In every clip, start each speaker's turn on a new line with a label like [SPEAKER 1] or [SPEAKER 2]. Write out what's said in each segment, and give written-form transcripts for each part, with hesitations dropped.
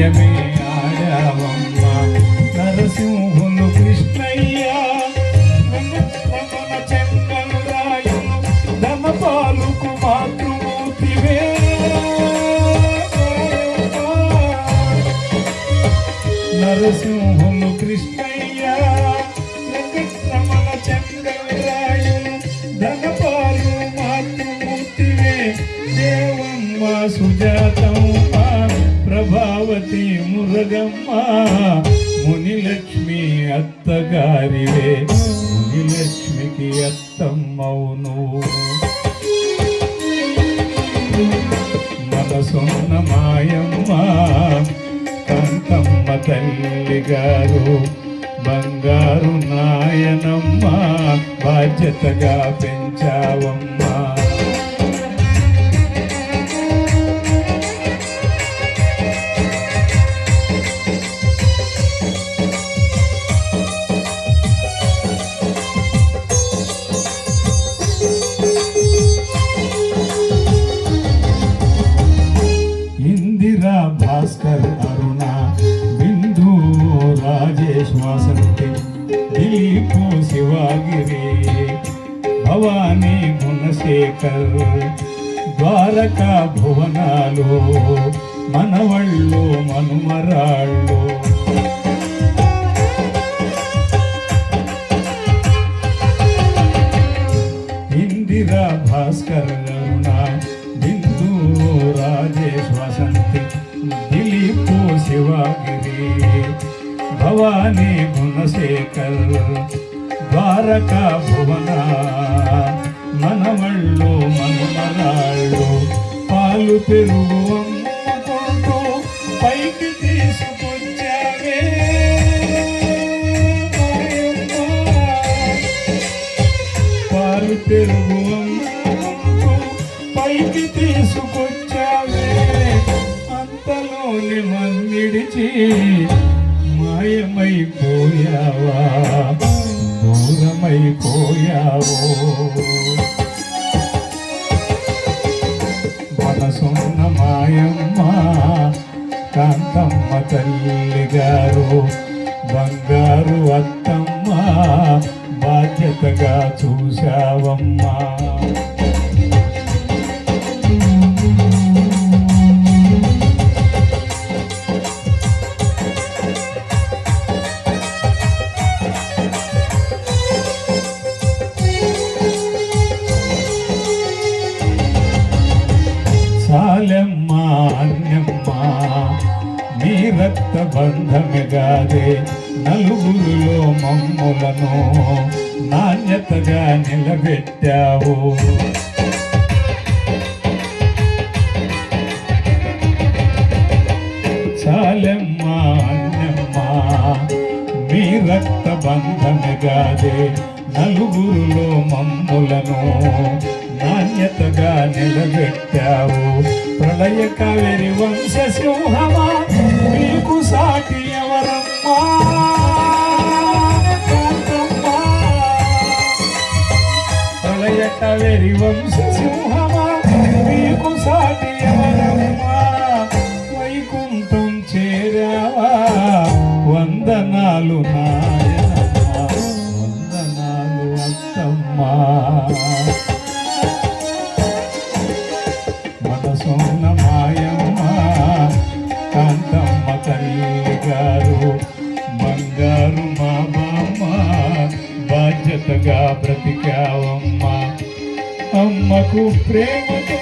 [SPEAKER 1] నాట్యమే ఆడావమ్మ నరసింహులు కృష్ణయ్య రమణ చెంగలు రాయును ధనపాలుకు మాతృమూర్తివే నరసింహులు కృష్ణయ్య రమణ చెంగలు రాయును ధనపాలు మాతృమూర్తివే దేవమ్మ సుజాతమ్మ ప్రభావతి మురగమ్మ మునిలక్ష్మి అత్తగారివే మునిలక్ష్మికి అత్తమ్మవును మనసున్న మాయమ్మ కాంతమ్మ తల్లి గారు బంగారు నాయనమ్మ బాధ్యతగా పెంచావమ్మా భాస్కర్ అరుణ బిందు రాజేష్ వాసంతి దిలీపు శివాగిరి భవానీ గుణశేఖర్ ద్వారకా భువనాలు మనవళ్ళు మనుమరాళ్ళు ఇందిరా భాస్కర్ అరుణ బిందు రాజేష్ వసంతి దిలీపు శివాగిరి భవానీ గుణశేఖర్ ద్వారకా భువన మనవళ్ళు మనుమరాళ్ళు పాలు పెరుగు అమ్ముకుంటూ పైకి తీసుకొచ్చావే పాలు పెరుగు అమ్ముకుంటూ పైకి తీసుకొచ్చావే అంతలోని మన్నిడిచి మాయమైపోయావా దూరమైపోయావో మనసున్న మాయమ్మ కాంతమ్మ తల్లి గారు బంగారు అత్తమ్మ బాధ్యతగా చూశావమ్మా సాలెమ్మ అన్నమ్మ నీ రక్త బంధమిగాదే నలుగురిలో మమ్ములను నాణ్యతగా నిలబెట్టావు సాలెమ్మ అన్నమ్మ నీ రక్త బంధమిగాదే నలుగురిలో మమ్ములను నాణ్యతగా నిలబెట్టావు ప్రళయ కావేరి వంశ సింహమా మీకు సాటి ఎవరమ్మా ప్రళయ కావేరి వంశ సింహమా మీకు సాటి ఎవరమ్మా వైకుంఠం చేరావా వందనాలు నాయనమ్మ వందనాలు అత్తమ్మా మనసున్న మాయమ్మ కాంతమ్మ తల్లి గారు బంగారు మా బామ్మ బాధ్యతగా బ్రతికావమ్మ అమ్మకు ప్రేమతో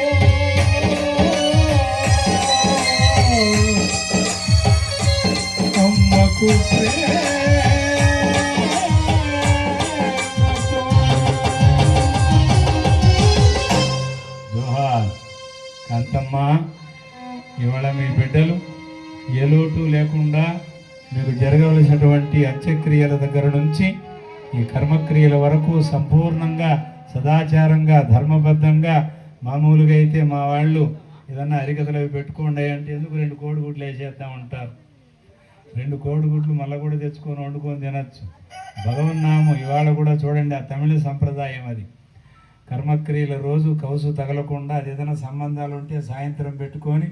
[SPEAKER 1] అమ్మకు కాంతమ్మ ఇవాళ మీ బిడ్డలు ఏ లోటు లేకుండా మీకు జరగవలసినటువంటి అంత్యక్రియల దగ్గర నుంచి ఈ కర్మక్రియల వరకు సంపూర్ణంగా సదాచారంగా ధర్మబద్ధంగా మామూలుగా అయితే మా వాళ్ళు ఏదన్నా అరికథలు అవి పెట్టుకోండి అంటే ఎందుకు 2 కోడిగుడ్లు వేసేద్దాం ఉంటారు 2 కోడిగుడ్లు మళ్ళీ కూడా తెచ్చుకొని వండుకొని తినచ్చు భగవన్నామం ఇవాళ కూడా చూడండి ఆ తమిళ సంప్రదాయం అది కర్మక్రియల రోజు కౌసు తగలకుండా అది ఏదైనా సంబంధాలు ఉంటే సాయంత్రం పెట్టుకొని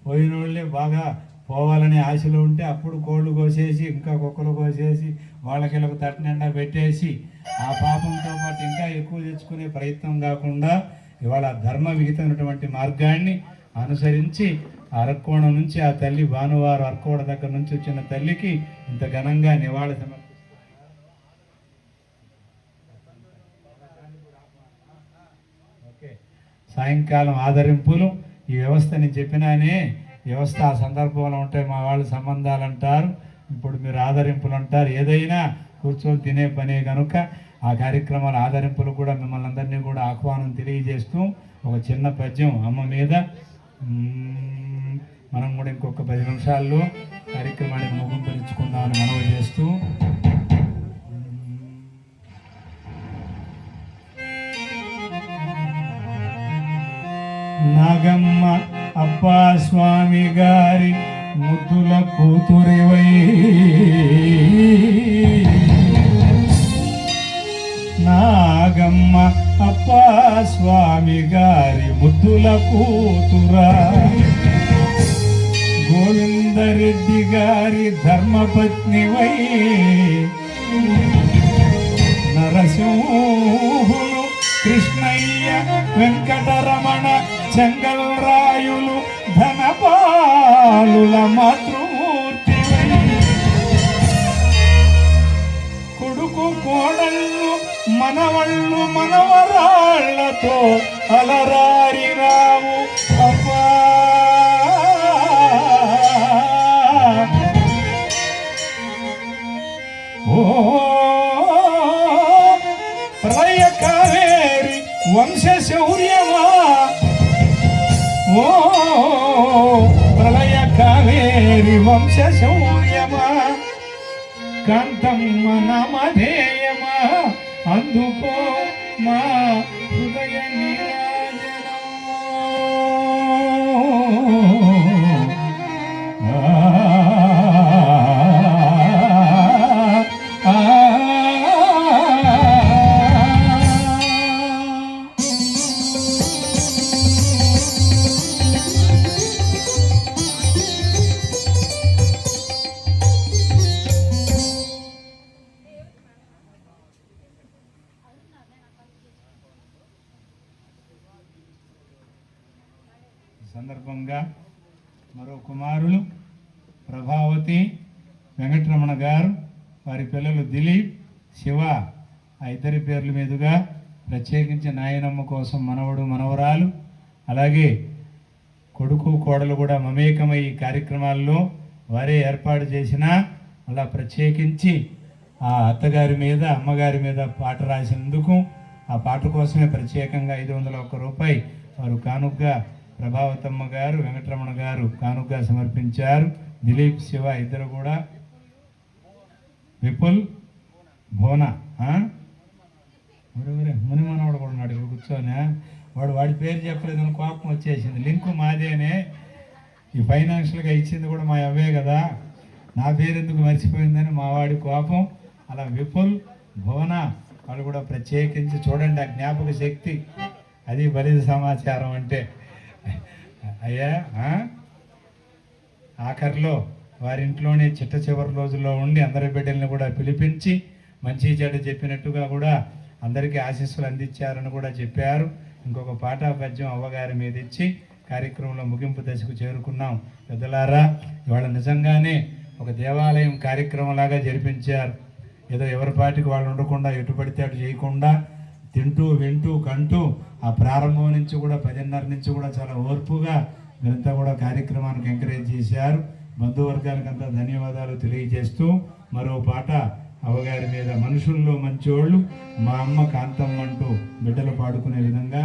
[SPEAKER 1] పోయిన వాళ్ళే బాగా పోవాలనే ఆశలో ఉంటే అప్పుడు కోళ్ళు కోసేసి ఇంకా కుక్కలు కోసేసి వాళ్ళకి తట్టు నిండా పెట్టేసి ఆ పాపంతో పాటు ఇంకా ఎక్కువ తెచ్చుకునే ప్రయత్నం కాకుండా ఇవాళ ధర్మ విహితమైనటువంటి మార్గాన్ని అనుసరించి అరక్కోణం నుంచి ఆ తల్లి భానువారు అరకోడ దగ్గర నుంచి వచ్చిన తల్లికి ఇంత ఘనంగా నివాళి సాయంకాలం ఆదరింపులు ఈ వ్యవస్థ నేను చెప్పినానే వ్యవస్థ ఆ సందర్భంలో ఉంటాయి. మా వాళ్ళు సంబంధాలు అంటారు, ఇప్పుడు మీరు ఆదరింపులు అంటారు. ఏదైనా కూర్చొని తినే పనే కనుక ఆ కార్యక్రమాల ఆదరింపులు కూడా మిమ్మల్ని అందరినీ కూడా ఆహ్వానం తెలియజేస్తూ ఒక చిన్న పద్యం అమ్మ మీద మనం కూడా ఇంకొక 10 నిమిషాల్లో కార్యక్రమానికి ముగింపునిచ్చుకుందామని మనవి చేస్తూ నాగమ్మ అప్పా స్వామి గారి ముద్దుల కూతురివై నాగమ్మ అప్పా స్వామి గారి ముద్దుల కూతురా గోవిందరెడ్డి గారి ధర్మపత్నివై నరసింహులు కృష్ణయ్య వెంకటరమణ చెంగల్రాయులు ధనపాలుల మాతృమూర్తివై కొడుకు కోడళ్ళు మనవళ్ళు మనవరాళ్లతో అలరారిరావు అబ్బా ఓ ప్రళయ కావేరి వంశ శౌర్యమా ఓ ప్రళయ కావేరి వంశ శౌర్యమా కాంతమ్మ నామధేయమా అందుకో మా హృదయ సందర్భంగా మరో కుమారులు ప్రభావతి వెంకటరమణ గారు, వారి పిల్లలు దిలీప్ శివ, ఆ ఇద్దరి పేర్ల మీదుగా ప్రత్యేకించి నాయనమ్మ కోసం మనవడు మనవరాలు అలాగే కొడుకు కోడలు కూడా మమేకమై ఈ కార్యక్రమాల్లో వారే ఏర్పాటు చేసిన అలా ప్రత్యేకించి ఆ అత్తగారి మీద అమ్మగారి మీద పాట రాసినందుకు ఆ పాట కోసమే ప్రత్యేకంగా 501 రూపాయి వారు కానుకగా ప్రభావతమ్మ గారు వెంకటరమణ గారు కానుకగా సమర్పించారు. దిలీప్ శివ ఇద్దరు కూడా విపుల్ భోనా ముని మనవాడు కూడా ఉన్నాడు ఇక్కడ కూర్చొని. వాడి పేరు చెప్పలేదని కోపం వచ్చేసింది. లింకు మాదేనే, ఈ ఫైనాన్షియల్గా ఇచ్చింది కూడా మా అవ్వే కదా, నా పేరు ఎందుకు మర్చిపోయిందని మా వాడి కోపం. అలా విపుల్ భోనా వాళ్ళు కూడా ప్రత్యేకించి చూడండి ఆ జ్ఞాపక శక్తి, అది బలిద సమాచారం అంటే. అయ్యా ఆఖరిలో వారింట్లోనే చిట్ట చివరి రోజుల్లో ఉండి అందరి బిడ్డల్ని కూడా పిలిపించి మంచి చెడ్డ చెప్పినట్టుగా కూడా అందరికీ ఆశీస్సులు అందించారని కూడా చెప్పారు. ఇంకొక పాట పద్యం అవ్వగారి మీద ఇచ్చి కార్యక్రమంలో ముగింపు దశకు చేరుకున్నాం. పెద్దలారా, ఇవాళ నిజంగానే ఒక దేవాలయం కార్యక్రమంలాగా జరిపించారు. ఏదో ఎవరి పాటికి వాళ్ళు ఉండకుండా ఎటు పడితే అటు చేయకుండా తింటూ వింటూ కంటూ ఆ ప్రారంభం నుంచి కూడా 10:30 నుంచి కూడా చాలా ఓర్పుగా మీరంతా కూడా కార్యక్రమానికి ఎంకరేజ్ చేశారు. బంధువర్గానికి అంతా ధన్యవాదాలు తెలియజేస్తూ మరో పాట అవ్వగారి మీద మనుషుల్లో మంచోళ్ళు మా అమ్మ కాంతమ్మ అంటూ బిడ్డలు పాడుకునే విధంగా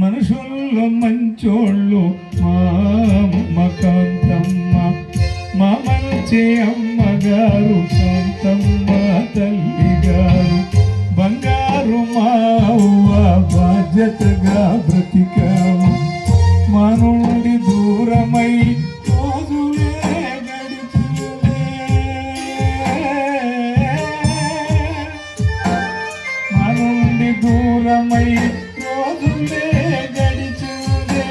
[SPEAKER 1] మనుషుల్లో మంచోళ్ళు మా అమ్మ కాంతమ్మ, మా మంచి అమ్మగారు కాంతమ్మ తల్లి గారు, బంగారు మా అవ్వ బాధ్యతగా బ్రతికాము, మా నుండి దూరమై దూరమై రోజులే గడిచిందే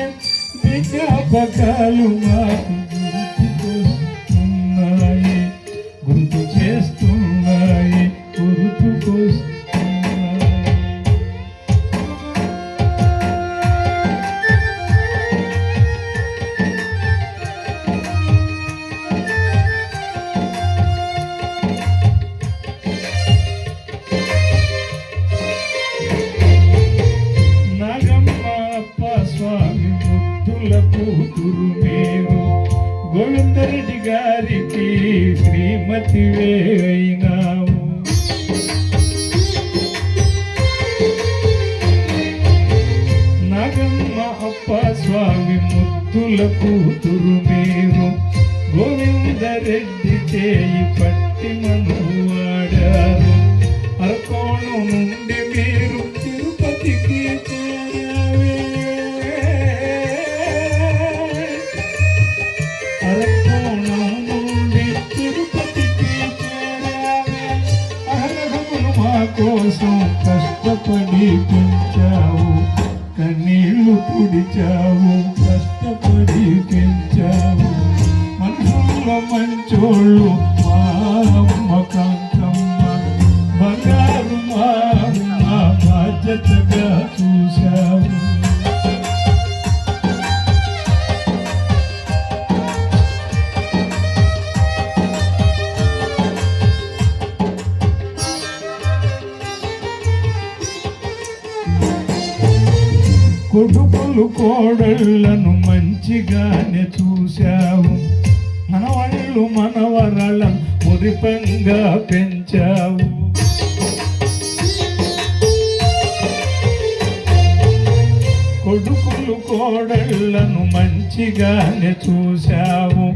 [SPEAKER 1] జ్ఞాపకాలు మాకు గుర్తుకొస్తున్నాయి, గుర్తు చేస్తున్నాయి, గుర్తుకొస్తున్నాయి. స్వామి ముద్దుల కూతురు మీరు గోవిందరెడ్డి గారికి శ్రీమతివే అయినావు. నాగమ్మ అప్ప స్వామి ముద్దుల కూతురు మీరు గోవిందరెడ్డి చేయి పట్టి మనువాడారు. అరకోణం నుండి మీరు తిరుపతికి చేరావే. అరకోణం నుండి తిరుపతికి చేరావే. అర్హములు మా కోసం కష్టపడి పెంచావు, కన్నీళ్లు తుడిచావు, కష్టపడి పెంచావు. మనుషుల్లో మంచోళ్ళు మా అమ్మ కాంతమ్మ, బంగారు మా బాధ్యతగా చూశావు. కొడుకులు కోడళ్లను మంచిగానే చూశావు, మనవాళ్ళు మనవరాళ్ళను మురిపంగా పెంచావు. కొడుకులు కోడళ్లను మంచిగానే చూశావు,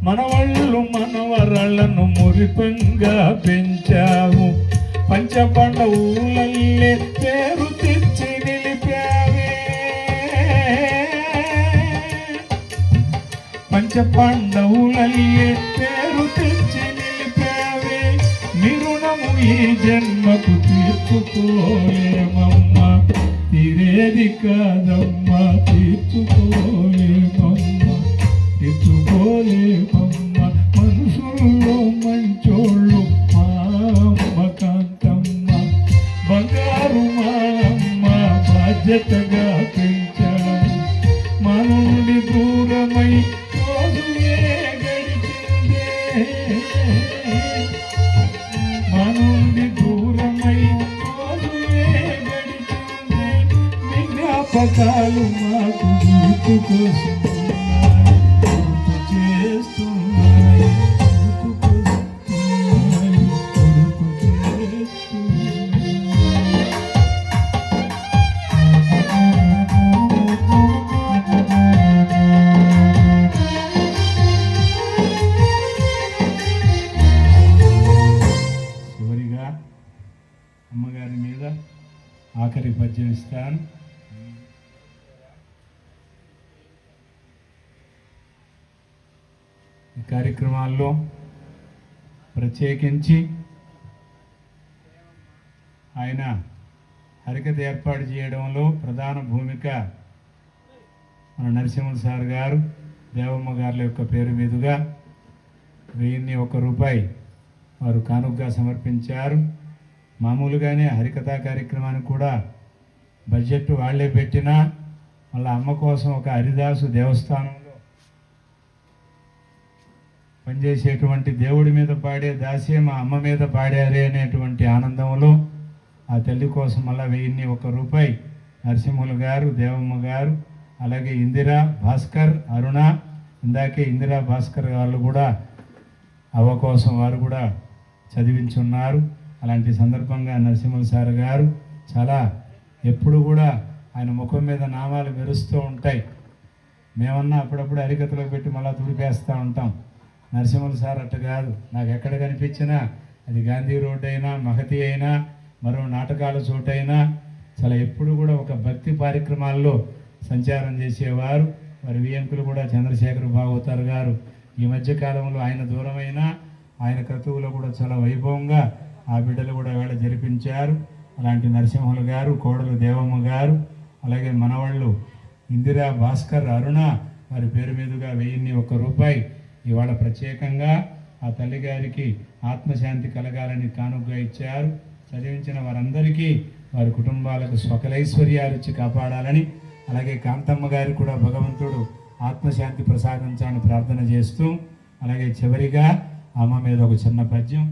[SPEAKER 1] మనవాళ్ళు మనవరాళ్ళను మురిపంగా పెంచావు. పంచపాండవులల్లే పేరు తెచ్చి నిలిపావే. పంచపాండవులల్లే పేరు తెచ్చి నిలిపావే. నీ రుణము ఈ జన్మకు తీర్చుకోలేమమ్మా, తీరేది కాదమ్మా, తీర్చుకోలేమమ్మా, తీర్చుకోలేమమ్మా. మనుషుల్లో మంచోళ్ళు మా అమ్మ కాంతమ్మ, బంగారు మా అమ్మ బాధ్యతగా పెంచాము. మా నుండి దూరమై రోజులే గడిచిందే, మా నుండి దూరమై రోజులే గడిచిందే. మీ జ్ఞాపకాలు మాకు గుర్తుకొస్తున్నాయి, గుర్తు చేస్తున్నాయి, గుర్తుకొస్తున్నాయి, గుర్తు చేస్తున్నాయి. చివరిగా అమ్మగారి మీద ఆఖరి పద్యం ఇస్తాను. ఈ కార్యక్రమాల్లో ప్రత్యేకించి ఆయన హరికథ ఏర్పాటు చేయడంలో ప్రధాన భూమిక మన నరసింహ సార్ గారు, దేవమ్మ గారుల యొక్క పేరు మీదుగా 1001 రూపాయి వారు కానుకగా సమర్పించారు. మామూలుగానే హరికథా కార్యక్రమానికి కూడా బడ్జెట్ వాళ్లే పెట్టినా మళ్ళీ అమ్మ కోసం ఒక హరిదాసు దేవస్థానంలో పనిచేసేటువంటి దేవుడి మీద పాడే దాసే మా అమ్మ మీద పాడారే అనేటువంటి ఆనందంలో ఆ తల్లి కోసం మళ్ళీ 1001 రూపాయి నరసింహులు గారు, దేవమ్మ గారు, అలాగే ఇందిరా భాస్కర్, అరుణ, ఇందాకే ఇందిరా భాస్కర్ వాళ్ళు కూడా అవ్వ కోసం వారు కూడా చదివించున్నారు. అలాంటి సందర్భంగా నరసింహులు సార్ గారు చాలా ఎప్పుడు కూడా ఆయన ముఖం మీద నామాలు మెరుస్తూ ఉంటాయి. మేమన్నా అప్పుడప్పుడు హరికథలో పెట్టి మళ్ళీ తుడిపేస్తూ ఉంటాం. నరసింహులు సార్ అట్ట కాదు, నాకు ఎక్కడ కనిపించినా అది గాంధీ రోడ్ అయినా, మహతి అయినా, మరో నాటకాల చోటైనా చాలా ఎప్పుడు కూడా ఒక భక్తి కార్యక్రమాల్లో సంచారం చేసేవారు. వారి వియంకులు కూడా చంద్రశేఖర్ భాగవతారు గారు ఈ మధ్య కాలంలో ఆయన దూరమైన ఆయన క్రతువులో కూడా చాలా వైభవంగా ఆ బిడ్డలు కూడా వేళ జరిపించారు. అలాంటి నరసింహులు గారు, కోడలు దేవమ్మ గారు, అలాగే మనవాళ్ళు ఇందిరా, భాస్కర్, అరుణ వారి పేరు మీదుగా 1001 రూపాయి ఇవాళ ప్రత్యేకంగా ఆ తల్లిగారికి ఆత్మశాంతి కలగాలని కానుకగా ఇచ్చారు. చదివించిన వారందరికీ వారి కుటుంబాలకు స్వకలైశ్వర్యాలు ఇచ్చి కాపాడాలని, అలాగే కాంతమ్మ గారికి కూడా భగవంతుడు ఆత్మశాంతి ప్రసాదించాలని ప్రార్థన చేస్తూ, అలాగే చివరిగా అమ్మ మీద ఒక చిన్న పద్యం.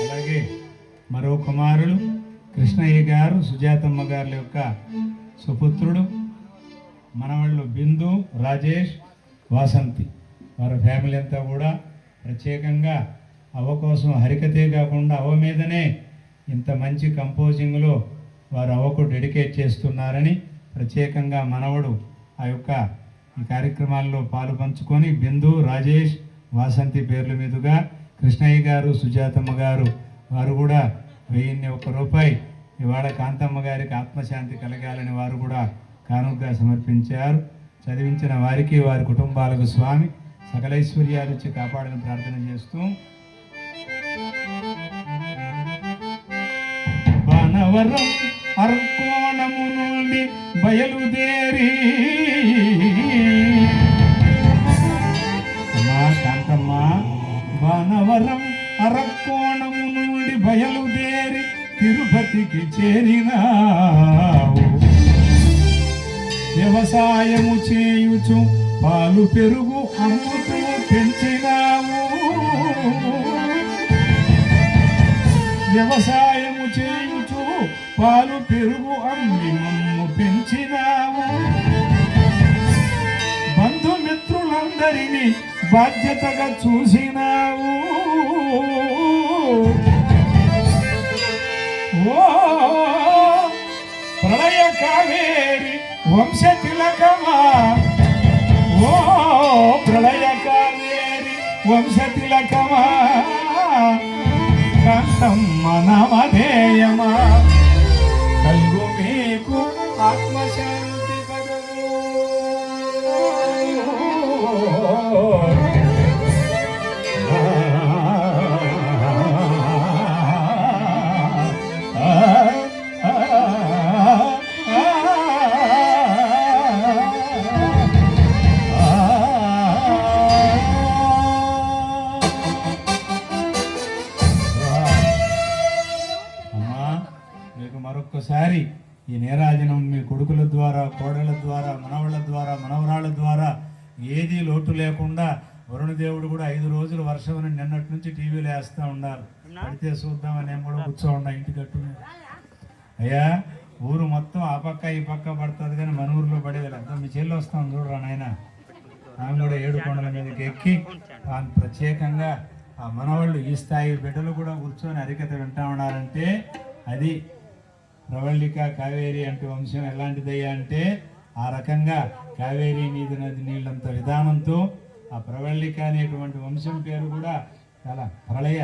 [SPEAKER 1] అలాగే మరో కుమారుడు కృష్ణయ్య గారు, సుజాతమ్మ గారి యొక్క సుపుత్రుడు, మనవాళ్ళు బిందు, రాజేష్, వాసంతి వారి ఫ్యామిలీ అంతా కూడా ప్రత్యేకంగా అవ్వ కోసం హరికతే కాకుండా అవ్వ మీదనే ఇంత మంచి కంపోజింగ్లో వారు అవ్వకు డెడికేట్ చేస్తున్నారని ప్రత్యేకంగా మనవడు ఆ యొక్క ఈ కార్యక్రమాల్లో పాలు పంచుకొని బిందు, రాజేష్, వాసంతి పేర్ల మీదుగా కృష్ణయ్య గారు, సుజాతమ్మ గారు వారు కూడా 1001 రూపాయి ఇవాళ కాంతమ్మ గారికి ఆత్మశాంతి కలగాలని వారు కూడా కానుకగా సమర్పించారు. చదివించిన వారికి వారి కుటుంబాలకు స్వామి సకలైశ్వర్యాలు ఇచ్చి కాపాడని ప్రార్థన చేస్తూ, బాణవరం అర్కోణము నుండి బయలుదేరి కాంతమ్మ, బాణవరం అరకోణము నుండి బయలుదేరి తిరుపతికి చేరినావు. వ్యవసాయము చేయుచు పాలు పెరుగు అమ్ముతూ పెంచినావు. వ్యవసాయము చేయుచు పాలు పెరుగు అమ్మి మమ్ము పెంచినావు. బంధుమిత్రులందరినీ బాధ్యతగా చూసినావు. ఓ ప్రళయ కావేరి వంశ తిలకమా, ఓ ప్రళయ కావేరి వంశ తిలకమా, కాంతమ్మ నామధేయమా, కలుగు మీకు ఆత్మశాంతి కలుగు. మరొక్కసారి ఈ నీరాజనం మీ కొడుకుల ద్వారా, కోడళ్ళ ద్వారా, మనవళ్ళ ద్వారా, మనవరాళ్ళ ద్వారా ఏదీ లోటు లేకుండా వరుణదేవుడు కూడా 5 రోజులు వర్షం నిన్నటి నుంచి టీవీలో వేస్తూ ఉన్నారు. పడితే చూద్దామని నేను కూడా కూర్చో ఉన్నా ఇంటి కట్టు. అయ్యా ఊరు మొత్తం ఆ పక్క ఈ పక్క పడుతుంది కానీ మన ఊరిలో పడేది అంతా. మీ చెల్లి వస్తాం చూడరా నాయన, ఆమె కూడా 7 కొండల మీదకి ఎక్కి ప్రత్యేకంగా ఆ మనవాళ్ళు ఈ స్థాయి బిడ్డలు కూడా కూర్చొని హరికథ వింటా ఉన్నారంటే అది ప్రవళిక కావేరి అంటే వంశం ఎలాంటిదయ్యా అంటే ఆ రకంగా కావేరీ నది నీళ్ళంత విధానంతో ఆ ప్రవళిక అనేటువంటి వంశం పేరు కూడా చాలా ప్రళయ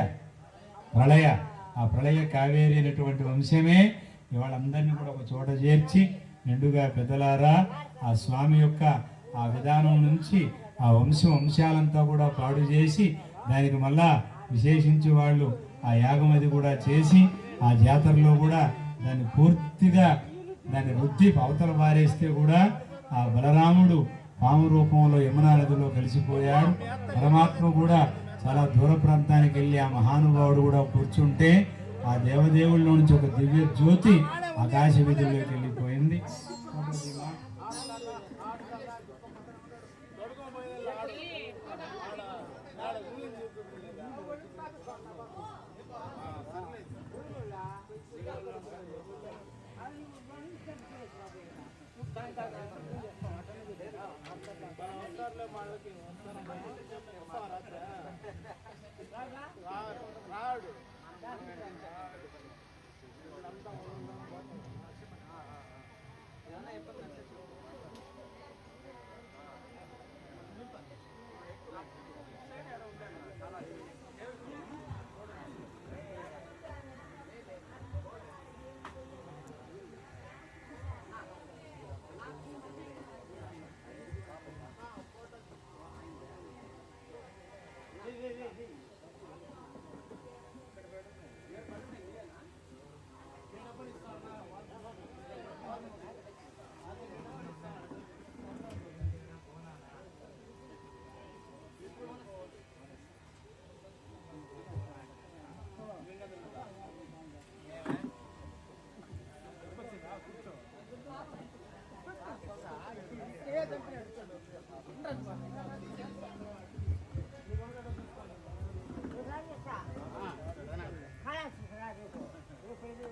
[SPEAKER 1] ఆ ప్రళయ కావేరి అనేటువంటి వంశమే ఇవాళ అందరినీ కూడా ఒక చోట చేర్చి నిండుగా పెద్దలారా ఆ స్వామి యొక్క ఆ విధానం నుంచి ఆ వంశాలంతా కూడా పాడు చేసి దానికి మళ్ళా విశేషించి వాళ్ళు ఆ యాగం అది కూడా చేసి ఆ జాతరలో కూడా దాన్ని పూర్తిగా దాన్ని వృద్ధి అవతల పారేస్తే కూడా ఆ బలరాముడు పాము రూపంలో యమునా నదిలో కలిసిపోయాడు. పరమాత్మ కూడా చాలా దూర ప్రాంతానికి వెళ్ళి ఆ మహానుభావుడు కూడా కూర్చుంటే ఆ దేవదేవుల్లో నుంచి ఒక దివ్య జ్యోతి ఆకాశ వీధుల్లోకి వెళ్ళిపోయింది.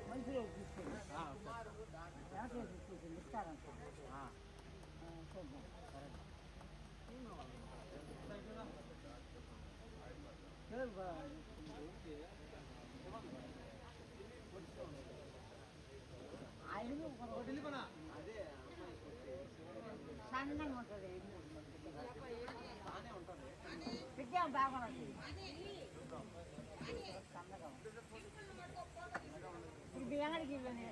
[SPEAKER 2] మంచిగా తీసుకెళ్ళి ఇస్తారంట చూద్దాం. సన్నగా ఉంటుంది విద్య బాగుంటుంది సన్నగా ఇప్పుడు బియ్యానికి ఇవన్నీ